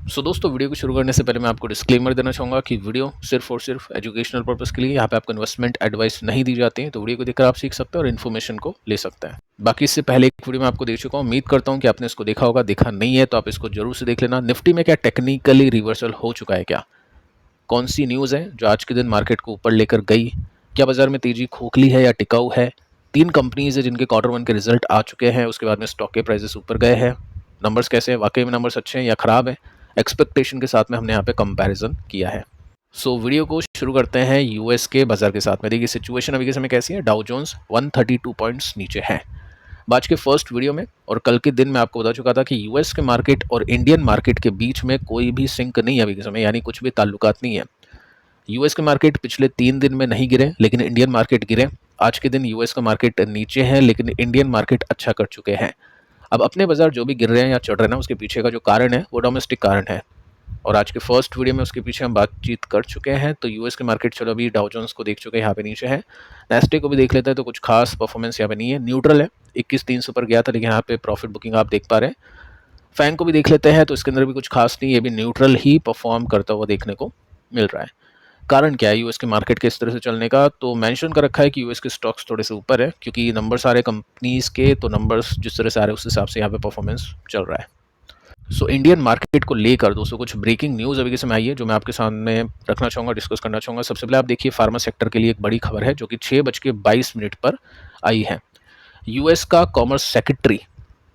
दोस्तों, वीडियो को शुरू करने से पहले मैं आपको डिस्क्लेमर देना चाहूँगा कि वीडियो सिर्फ और सिर्फ एजुकेशनल पर्पस के लिए, यहाँ पे आपको इन्वेस्टमेंट एडवाइस नहीं दी जाती है। तो वीडियो को देखकर आप सीख सकते हैं और इन्फॉर्मेशन को ले सकते हैं। बाकी इससे पहले एक वीडियो मैं आपको दे चुका हूँ, उम्मीद करता हूँ कि आपने इसको देखा होगा। देखा नहीं है तो आप इसको जरूर से देख लेना। निफ्टी में क्या टेक्निकली रिवर्सल हो चुका है क्या? कौन सी न्यूज़ है जो आज के दिन मार्केट को ऊपर लेकर गई? क्या बाजार में तेजी खोखली है या टिकाऊ है? 3 कंपनीज है जिनके क्वार्टर 1 के रिजल्ट आ चुके हैं, उसके बाद में स्टॉक के प्राइसेस ऊपर गए हैं। नंबर्स कैसे हैं, वाकई में नंबर्स अच्छे हैं या ख़राब हैं? एक्सपेक्टेशन के साथ में हमने यहाँ पे कंपैरिजन किया है। वीडियो को शुरू करते हैं यूएस के बाजार के साथ में। देखिए सिचुएशन अभी के समय कैसी है। डाउ जोन्स 132 पॉइंट्स नीचे है। आज के फर्स्ट वीडियो में और कल के दिन में आपको बता चुका था कि यूएस के मार्केट और इंडियन मार्केट के बीच में कोई भी सिंक नहीं है अभी के समय, यानी कुछ भी ताल्लुकात नहीं है। यूएस के मार्केट पिछले 3 दिन में नहीं गिरे, लेकिन इंडियन मार्केट गिरे। आज के दिन यूएस का मार्केट नीचे है, लेकिन इंडियन मार्केट अच्छा कर चुके हैं। अब अपने बाजार जो भी गिर रहे हैं या चढ़ रहे हैं ना, उसके पीछे का जो कारण है वो डोमेस्टिक कारण है, और आज के फर्स्ट वीडियो में उसके पीछे हम बातचीत कर चुके हैं। तो यूएस के मार्केट चलो अभी डाउ जोन्स को देख चुके हैं, यहाँ पे नीचे है। नेस्डैक को भी देख लेते हैं तो कुछ खास परफॉर्मेंस यहाँ पे नहीं है, न्यूट्रल है। 21,300 पर गया था, लेकिन यहाँ पे प्रॉफिट बुकिंग आप देख पा रहे हैं। फैंग को भी देख लेते हैं तो इसके अंदर भी कुछ खास नहीं, ये भी न्यूट्रल ही परफॉर्म करता हुआ देखने को मिल रहा है। कारण क्या है यूएस के मार्केट के इस तरह से चलने का? तो मेंशन कर रखा है कि यूएस के स्टॉक्स थोड़े से ऊपर है, क्योंकि नंबर्स आ रहे कंपनीज के, तो नंबर्स जिस तरह से आ रहे हैं उस हिसाब से यहाँ पे परफॉर्मेंस चल रहा है। इंडियन मार्केट को लेकर दोस्तों कुछ ब्रेकिंग न्यूज़ अभी के समय आई है, जो मैं आपके सामने रखना चाहूँगा, डिस्कस करना चाहूँगा। सबसे पहले आप देखिए, फार्मा सेक्टर के लिए एक बड़ी खबर है जो कि 6:22 पर आई है। यूएस का कॉमर्स सेक्रेटरी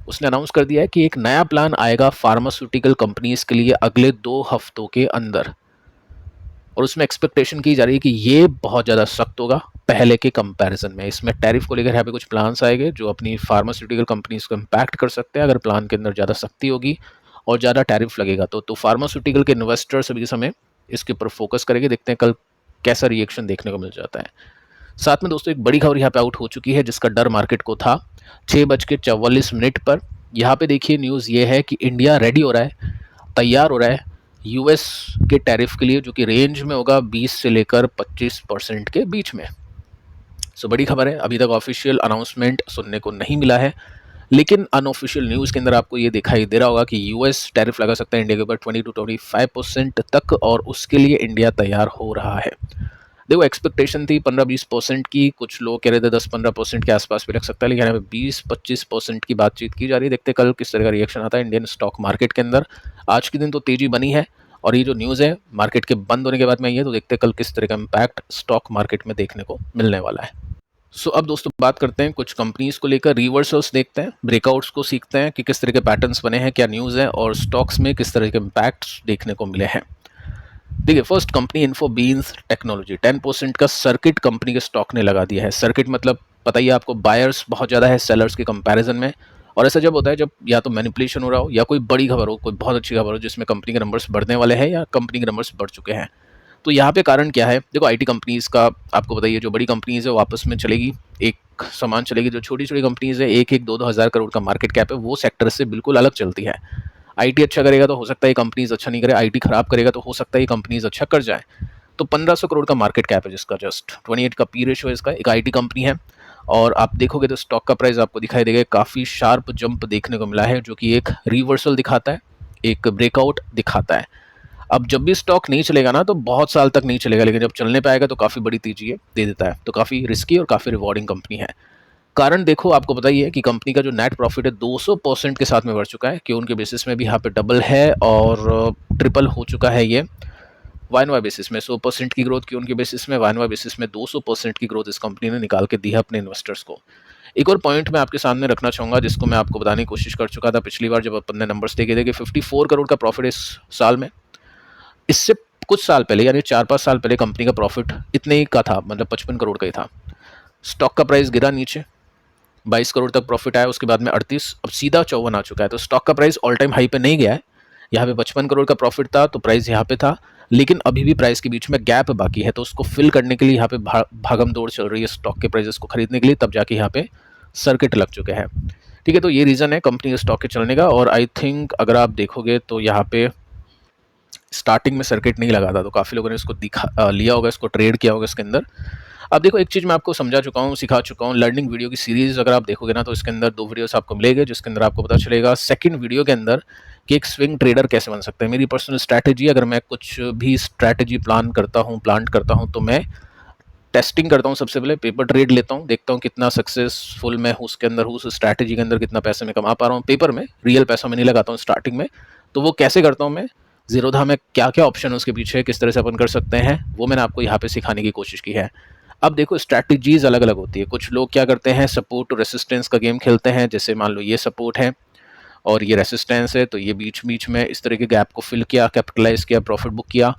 उसने अनाउंस कर दिया है कि एक नया प्लान आएगा फार्मास्यूटिकल कंपनीज के लिए अगले 2 हफ्तों के अंदर, और उसमें एक्सपेक्टेशन की जा रही है कि ये बहुत ज़्यादा सख्त होगा पहले के कंपैरिजन में। इसमें टैरिफ को लेकर यहाँ पे कुछ प्लान्स आएंगे जो अपनी फार्मास्यूटिकल कंपनीज को इम्पैक्ट कर सकते हैं, अगर प्लान के अंदर ज़्यादा सख्ती होगी और ज़्यादा टैरिफ लगेगा तो फार्मास्यूटिकल के इन्वेस्टर्स अभी के समय इसके ऊपर फोकस करेंगे। देखते हैं कल कैसा रिएक्शन देखने को मिल जाता है। साथ में दोस्तों एक बड़ी खबर यहाँ पे आउट हो चुकी है, जिसका डर मार्केट को था। 6:44 पर यहाँ पे देखिए न्यूज़ ये है कि इंडिया रेडी हो रहा है, तैयार हो रहा है यूएस के टैरिफ के लिए, जो कि रेंज में होगा 20 से लेकर 25% के बीच में। बड़ी खबर है। अभी तक ऑफिशियल अनाउंसमेंट सुनने को नहीं मिला है, लेकिन अनऑफिशियल न्यूज़ के अंदर आपको ये दिखाई दे रहा होगा कि यूएस टैरिफ लगा सकता है इंडिया के ऊपर 20 to 25% तक, और उसके लिए इंडिया तैयार हो रहा है। देखो एक्सपेक्टेशन थी 15-20% की, कुछ लोग कह रहे थे 10-15% के आसपास भी लग सकता है, लेकिन यहाँ पे 20-25% की बातचीत की जा रही है। देखते कल किस तरह का रिएक्शन आता है इंडियन स्टॉक मार्केट के अंदर। आज के दिन तो तेजी बनी है, और ये जो न्यूज़ है मार्केट के बंद होने के बाद में आई है, तो देखते कल किस तरह का इम्पैक्ट स्टॉक मार्केट में देखने को मिलने वाला है। अब दोस्तों बात करते हैं कुछ कंपनीज को लेकर, रिवर्सल्स देखते हैं, ब्रेकआउट्स को सीखते हैं कि किस तरह के पैटर्न्स बने हैं, क्या न्यूज़ है, और स्टॉक्स में किस तरह के इम्पैक्ट्स देखने को मिले हैं। देखिए फर्स्ट कंपनी इन्फोबीन्स टेक्नोलॉजी, 10% का सर्किट कंपनी के स्टॉक ने लगा दिया है। सर्किट मतलब पता ही है आपको, बायर्स बहुत ज़्यादा है सेलर्स के कंपैरिजन में, और ऐसा जब होता है जब या तो मैनिपुलेशन हो रहा हो या कोई बड़ी खबर हो, कोई बहुत अच्छी खबर हो जिसमें कंपनी के नंबर्स बढ़ने वाले हैं या कंपनी के नंबर्स बढ़ चुके हैं। तो यहाँ पे कारण क्या है? देखो आईटी कंपनीज का आपको बताइए, जो बड़ी कंपनीज है वो आपस में चलेगी, एक समान चलेगी। जो छोटी छोटी कंपनीज है, 1-2 हज़ार करोड़ का मार्केट कैप है, वो सेक्टर से बिल्कुल अलग चलती है। आईटी अच्छा करेगा तो हो सकता है कंपनीज अच्छा नहीं करे, आईटी खराब करेगा तो हो सकता है कंपनीज अच्छा कर जाए। तो 1500 करोड़ का मार्केट कैप है, जिसका जस्ट 28 का पी रेशो है, इसका एक आईटी कंपनी है। और आप देखोगे तो स्टॉक का प्राइस आपको दिखाई देगा, काफ़ी शार्प जंप देखने को मिला है, जो कि एक रिवर्सल दिखाता है, एक ब्रेकआउट दिखाता है। अब जब भी स्टॉक नहीं चलेगा ना, तो बहुत साल तक नहीं चलेगा, लेकिन जब चलने पे आएगा तो काफ़ी बड़ी तेजी दे देता है। तो काफ़ी रिस्की और काफ़ी रिवॉर्डिंग कंपनी है। कारण देखो आपको बताइए कि कंपनी का जो नेट प्रॉफिट है 200% के साथ में बढ़ चुका है, कि उनके बेसिस में भी यहाँ पे डबल है और ट्रिपल हो चुका है ये वाइन वाई बेसिस में। 100% की ग्रोथ की उनके बेसिस में, वाइन वाई बेसिस में 200% की ग्रोथ इस कंपनी ने निकाल के दी है अपने इन्वेस्टर्स को। एक और पॉइंट मैं आपके सामने रखना चाहूँगा, जिसको मैं आपको बताने की कोशिश कर चुका था पिछली बार जब अपन ने नंबर्स देखे थे, कि 54 करोड़ का प्रॉफिट इस साल में। इससे कुछ साल पहले यानी 4-5 साल पहले कंपनी का प्रॉफिट इतने ही का था, मतलब 55 करोड़ का ही था। स्टॉक का प्राइस गिरा नीचे, 22 करोड़ तक प्रॉफिट आया, उसके बाद में 38, अब सीधा 54 आ चुका है। तो स्टॉक का प्राइस ऑल टाइम हाई पे नहीं गया है। यहाँ पे 55 करोड़ का प्रॉफिट था तो प्राइस यहाँ पे था, लेकिन अभी भी प्राइस के बीच में गैप बाकी है, तो उसको फिल करने के लिए यहाँ पे भागम दौड़ चल रही है स्टॉक के प्राइसेस को खरीदने के लिए, तब जाके यहाँ पे सर्किट लग चुके हैं। ठीक है, तो ये रीज़न है कंपनी के स्टॉक के चलने का। और आई थिंक अगर आप देखोगे तो यहाँ पे स्टार्टिंग में सर्किट नहीं लगा था, तो काफ़ी लोगों ने इसको लिया होगा, इसको ट्रेड किया होगा इसके अंदर। अब देखो एक चीज़ मैं आपको समझा चुका हूँ, सिखा चुका हूँ, लर्निंग वीडियो की सीरीज़ अगर आप देखोगे ना तो इसके अंदर 2 वीडियोस आपको मिलेंगे जिसके अंदर आपको पता चलेगा सेकंड वीडियो के अंदर कि एक स्विंग ट्रेडर कैसे बन सकते हैं। मेरी पर्सनल स्ट्रैटेजी, अगर मैं कुछ भी स्ट्रैटेजी प्लांट करता हूँ तो मैं टेस्टिंग करता हूँ। सबसे पहले पेपर ट्रेड लेता हूँ, देखता हूँ कितना सक्सेसफुल मैं हूँ उसके अंदर हूँ, उस स्ट्रैटेजी के अंदर कितना पैसा मैं कमा पा रहा हूँ पेपर में, रियल पैसा मैं नहीं लगाता हूँ स्टार्टिंग में। तो वो कैसे करता हूँ मैं, जीरोधा में क्या क्या ऑप्शन है उसके पीछे, किस तरह से अपन कर सकते हैं, वो मैंने आपको यहाँ पे सिखाने की कोशिश की है। अब देखो स्ट्रैटेजीज अलग अलग होती है। कुछ लोग क्या करते हैं, सपोर्ट टू रेसिस्टेंस का गेम खेलते हैं। जैसे मान लो ये सपोर्ट है और ये रेसिस्टेंस है, तो ये बीच बीच में इस तरह के गैप को फिल किया, कैपिटलाइज किया, प्रॉफिट बुक किया,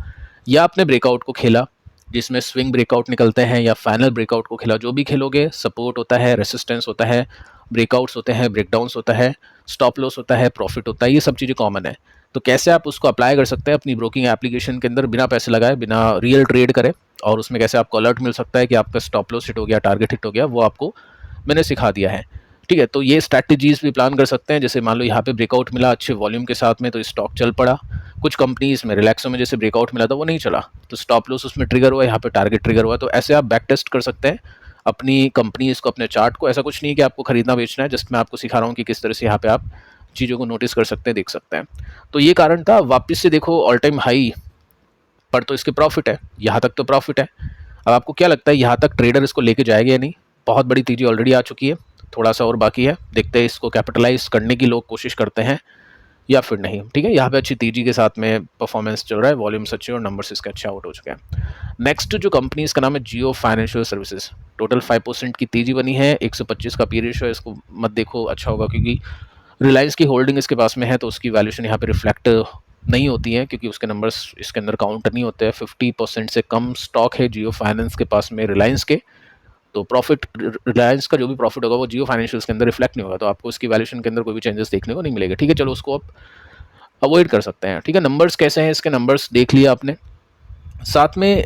या आपने ब्रेकआउट को खेला जिसमें स्विंग ब्रेकआउट निकलते हैं, या फाइनल ब्रेकआउट को खेला। जो भी खेलोगे, सपोर्ट होता है, रेसिस्टेंस होता है, ब्रेकआउट्स होते हैं, ब्रेकडाउन्स होता है, स्टॉप लॉस होता है, प्रॉफिट होता है, ये सब चीज़ें कॉमन है। तो कैसे आप उसको अप्लाई कर सकते हैं अपनी ब्रोकिंग एप्लीकेशन के अंदर बिना पैसे लगाए, बिना रियल ट्रेड करे, और उसमें कैसे आपको अलर्ट मिल सकता है कि आपका स्टॉप लॉस हिट हो गया, टारगेट हिट हो गया, वो आपको मैंने सिखा दिया है। ठीक है, तो ये स्ट्रैटेजीज भी प्लान कर सकते हैं। जैसे मान लो यहाँ पे ब्रेकआउट मिला अच्छे वॉल्यूम के साथ में, तो स्टॉक चल पड़ा। कुछ कंपनीज में, रिलैक्सो में जैसे ब्रेकआउट मिला था वो नहीं चला, तो स्टॉप लॉस उसमें ट्रिगर हुआ, यहाँ पे टारगेट ट्रिगर हुआ। तो ऐसे आप बैक टेस्ट कर सकते हैं अपनी कंपनीज को, अपने चार्ट को। ऐसा कुछ नहीं है कि आपको खरीदना बेचना है, जस्ट मैं आपको सिखा रहा हूँ कि किस तरह से यहाँ पे आप चीज़ों को नोटिस कर सकते हैं, देख सकते हैं। तो ये कारण था। वापस से देखो ऑल टाइम हाई पर तो इसके प्रॉफिट है, यहाँ तक तो प्रॉफिट है। अब आपको क्या लगता है यहाँ तक ट्रेडर इसको लेके जाएगा या नहीं? बहुत बड़ी तेजी ऑलरेडी आ चुकी है, थोड़ा सा और बाकी है, देखते हैं इसको कैपिटलाइज करने की लोग कोशिश करते हैं या फिर नहीं। ठीक है, यहाँ पे अच्छी तेजी के साथ में परफॉर्मेंस चल रहा है, वॉल्यूम्स अच्छे और नंबर्स इसके अच्छे आउट हो चुके हैं। नेक्स्ट जो कंपनी, इसका नाम है जियो फाइनेंशियल सर्विसेज। टोटल 5% की तेजी बनी है, 125 का पी रेशियो है। इसको मत देखो, अच्छा होगा, क्योंकि रिलायंस की होल्डिंग इसके पास में है तो उसकी वैल्यूशन यहाँ पे रिफ्लेक्ट नहीं होती है, क्योंकि उसके नंबर्स इसके अंदर काउंट नहीं होते हैं। 50% से कम स्टॉक है जियो फाइनेंस के पास में रिलायंस के, तो प्रॉफिट, रिलायंस का जो भी प्रॉफिट होगा वो जियो फाइनेंशियल्स के अंदर रिफ्लेक्ट नहीं होगा, तो आपको उसकी वैल्यूशन के अंदर कोई भी चेंजेस देखने को नहीं मिलेगा। ठीक है, चलो उसको आप अवॉइड कर सकते हैं। ठीक है, नंबर्स कैसे हैं, इसके नंबर्स देख लिया आपने। साथ में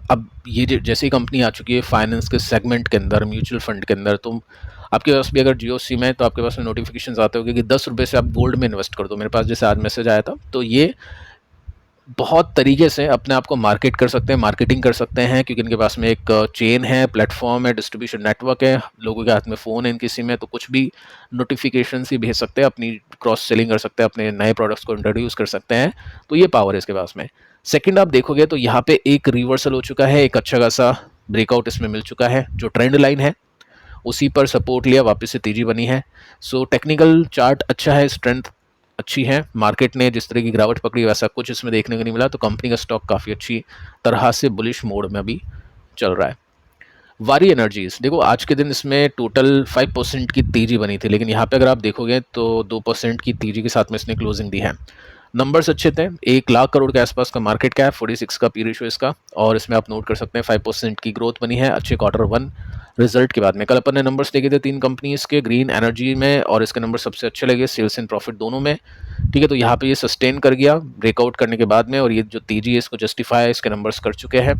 अब ये जैसी कंपनी आ चुकी है फाइनेंस के सेगमेंट के अंदर, म्यूचुअल फंड के अंदर, तो आपके पास भी अगर जियो सिम है तो आपके पास में नोटिफिकेशन आते होंगे कि 10 रुपये से आप गोल्ड में इन्वेस्ट कर दो। मेरे पास जैसे आज मैसेज आया था, तो ये बहुत तरीके से अपने आप को मार्केट कर सकते हैं, मार्केटिंग कर सकते हैं, क्योंकि इनके पास में एक चेन है, प्लेटफॉर्म है, डिस्ट्रीब्यूशन नेटवर्क है, लोगों के हाथ में फ़ोन है इनकी सिम है, तो कुछ भी नोटिफिकेशन ही भेज सकते हैं, अपनी क्रॉस सेलिंग कर सकते हैं, अपने नए प्रोडक्ट्स को इंट्रोड्यूस कर सकते हैं। तो ये पावर है इसके पास में। सेकंड, आप देखोगे तो यहाँ पे एक रिवर्सल हो चुका है, एक अच्छा खासा ब्रेकआउट इसमें मिल चुका है। जो ट्रेंड लाइन है उसी पर सपोर्ट लिया, वापस से तेजी बनी है। सो टेक्निकल चार्ट अच्छा है, स्ट्रेंथ अच्छी है। मार्केट ने जिस तरह की गिरावट पकड़ी वैसा कुछ इसमें देखने को नहीं मिला, तो कंपनी का स्टॉक काफ़ी अच्छी तरह से बुलिश मोड में अभी चल रहा है। वारी एनर्जीज, देखो आज के दिन इसमें टोटल 5% की तेजी बनी थी, लेकिन यहाँ पे अगर आप देखोगे तो 2% की तेजी के साथ में इसने क्लोजिंग दी है। नंबर्स अच्छे थे, 1 लाख करोड़ के आसपास का मार्केट कैप, 46 का पी रेशियो इसका, और इसमें आप नोट कर सकते हैं 5% की ग्रोथ बनी है अच्छे Q1 रिजल्ट के बाद में। कल अपन ने नंबर्स देखे थे 3 कंपनीज के, ग्रीन एनर्जी में, और इसके नंबर सबसे अच्छे लगे, सेल्स एंड प्रॉफिट दोनों में। ठीक है, तो यहाँ पे ये सस्टेन कर गया ब्रेकआउट करने के बाद में, और ये जो तेजी है इसको जस्टिफाई इसके नंबर्स कर चुके हैं।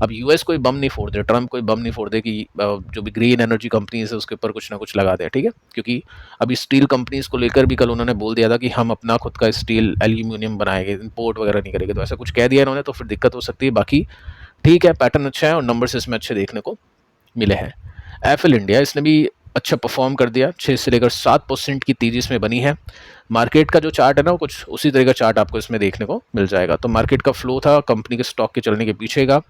अब यूएस कोई बम नहीं फोड़ दे, ट्रम्प कोई बम नहीं फोड़ दे कि जो भी ग्रीन एनर्जी कंपनीज है उसके ऊपर कुछ ना कुछ लगा दे। ठीक है, क्योंकि अभी स्टील कंपनीज को लेकर भी कल उन्होंने बोल दिया था कि हम अपना खुद का स्टील एल्यूमिनियम बनाएंगे, इंपोर्ट वगैरह नहीं करेंगे, तो ऐसा कुछ कह दिया इन्होंने, तो फिर दिक्कत हो सकती है। बाकी ठीक है, पैटर्न अच्छा है और नंबर्स इसमें अच्छे देखने को मिले हैं। एफएल इंडिया, इसने भी अच्छा परफॉर्म कर दिया, 6 से लेकर 7% की तेजी इसमें बनी है। मार्केट का जो चार्ट है ना, वो कुछ उसी तरह का चार्ट आपको इसमें देखने को मिल जाएगा। तो मार्केट का फ्लो था कंपनी के स्टॉक के चलने के पीछे का।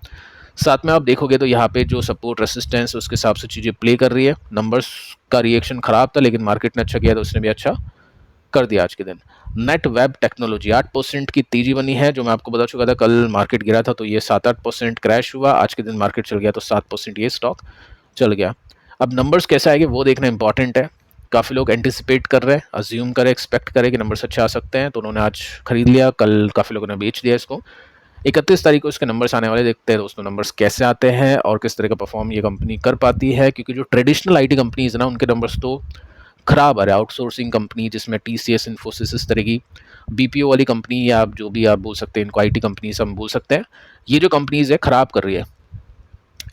साथ में आप देखोगे तो यहाँ पे जो सपोर्ट रेसिस्टेंस उसके हिसाब से चीज़ें प्ले कर रही है। नंबर्स का रिएक्शन खराब था, लेकिन मार्केट ने अच्छा किया तो उसने भी अच्छा कर दिया आज के दिन। नेट वेब टेक्नोलॉजी, 8% की तेजी बनी है, जो मैं आपको बता चुका था। कल मार्केट गिरा था तो ये 7-8% क्रैश हुआ, आज के दिन मार्केट चल गया तो 7% ये स्टॉक चल गया। अब नंबर्स कैसे आएंगे वो देखना इंपॉर्टेंट है। काफ़ी लोग एंटिसिपेट कर रहे हैं, अज्यूम करे, एक्सपेक्ट करे कि नंबर्स अच्छे आ सकते हैं, तो उन्होंने आज खरीद लिया, कल काफ़ी लोगों ने बेच दिया इसको। 31 तारीख को इसके नंबर्स आने वाले, देखते हैं दोस्तों नंबर्स कैसे आते हैं और किस तरह का परफॉर्म ये कंपनी कर पाती है, क्योंकि जो ट्रेडिशनल आईटी कंपनीज है ना, उनके नंबर्स तो खराब आ रहे हैं। आउटसोर्सिंग कंपनी जिसमें टीसीएस, इन्फोसिस, इस तरह की बीपीओ वाली कंपनी, या आप जो भी आप बोल सकते हैं, इनको आईटी कंपनीज हम बोल सकते हैं, ये जो कंपनीज है खराब कर रही है।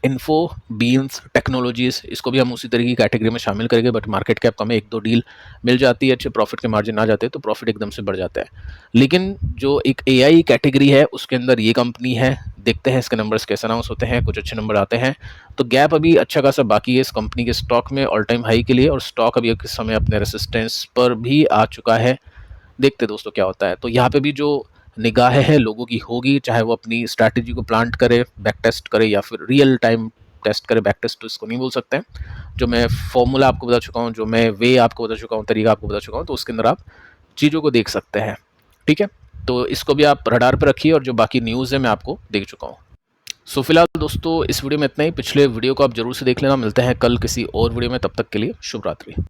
इन्फो बीन्स टेक्नोलॉजीज, इसको भी हम उसी तरह की कैटेगरी में शामिल करेंगे, बट मार्केट कैप कम है, 1-2 डील मिल जाती है, अच्छे प्रॉफिट के मार्जिन आ जाते हैं, तो प्रॉफिट एकदम से बढ़ जाता है। लेकिन जो एक एआई कैटेगरी है उसके अंदर ये कंपनी है देखते हैं इसके नंबर्स कैसे अनाउंस होते हैं, कुछ अच्छे नंबर आते हैं। तो गैप अभी अच्छा खासा बाकी है इस कंपनी के स्टॉक में ऑल टाइम हाई के लिए, और स्टॉक अभी इस समय अपने रेसिस्टेंस पर भी आ चुका है। देखते हैं दोस्तों क्या होता है। तो यहाँ पे भी जो निगाह है लोगों की होगी, चाहे वो अपनी स्ट्रैटेजी को प्लांट करे, बैक टेस्ट करे, या फिर रियल टाइम टेस्ट करे। बैक टेस्ट तो इसको नहीं बोल सकते हैं। जो मैं फॉर्मूला आपको बता चुका हूँ, जो मैं वे आपको बता चुका हूँ, तरीका आपको बता चुका हूँ, तो उसके अंदर आप चीज़ों को देख सकते हैं। ठीक है, तो इसको भी आप रडार पर रखिए, और जो बाकी न्यूज़ है मैं आपको देख चुका हूँ। सो फिलहाल दोस्तों इस वीडियो में इतना ही। पिछले वीडियो को आप जरूर से देख लेना। मिलते हैं कल किसी और वीडियो में, तब तक के लिए शुभ रात्रि।